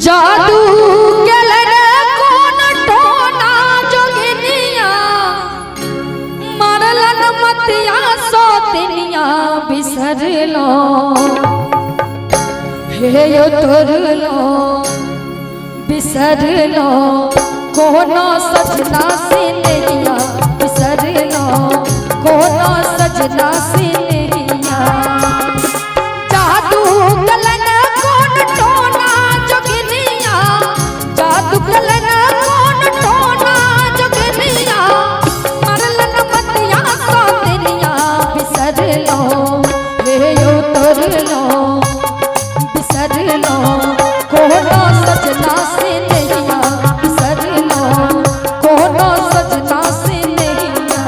जादू केलन कोन टोना जोगिनिया मारलन मतिया सोतिनिया बिसर लो हे यो तोरलो बिसर लो कोनो सजना से नैया बिसर लो कोनो सजना से नैया जादू केलन कोन टोना जोगिनिया जादू केलन कोन टोना जोगिनिया मारलन मतिया सोतिनिया बिसर लो हे यो तोरलो बिसर लो कोनो सजना से नैया बिसर लो कोनो सजना से नैया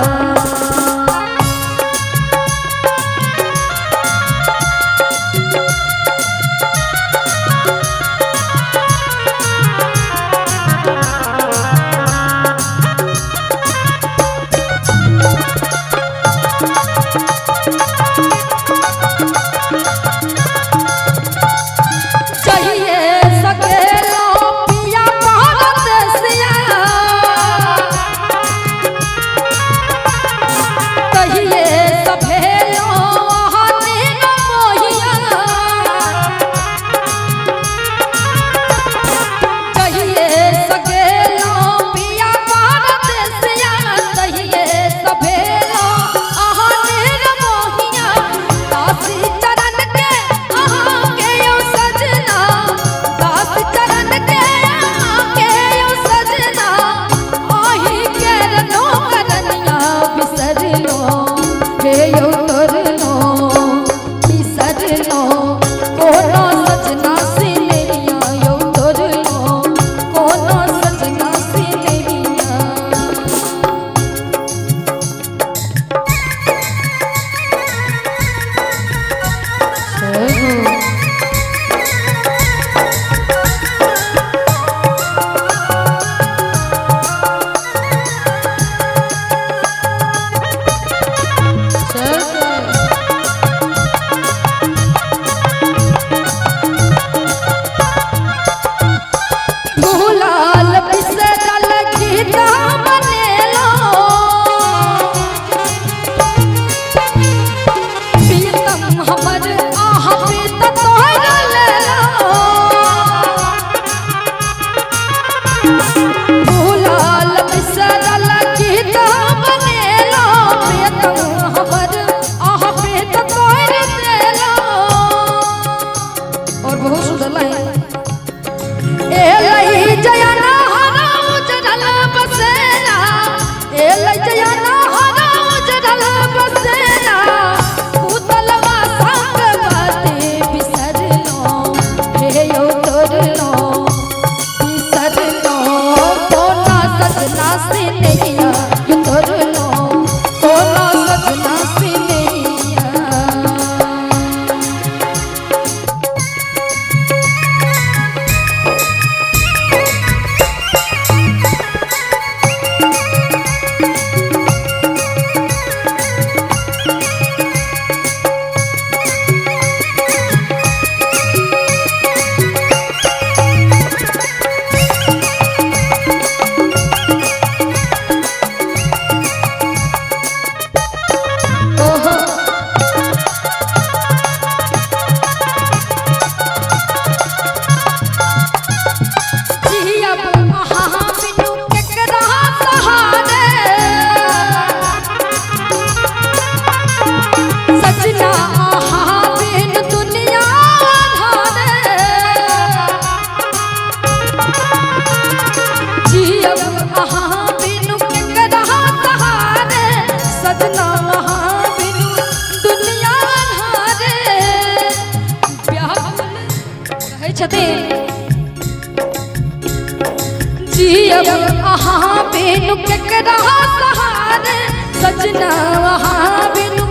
जियब अहाँ बिनु केकरा सहारे सजना वहाँ बिनु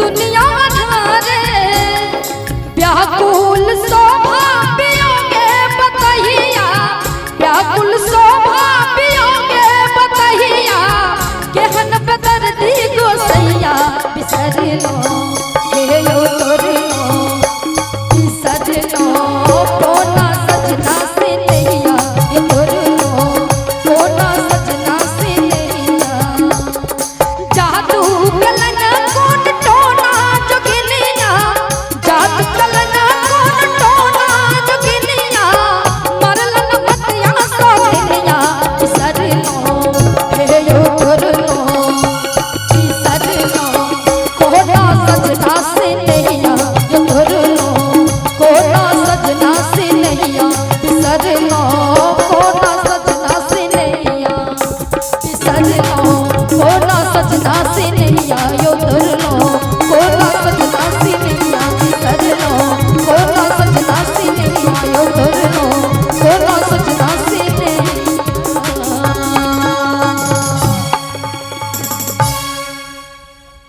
दुनिया धारे व्याकुल शोभा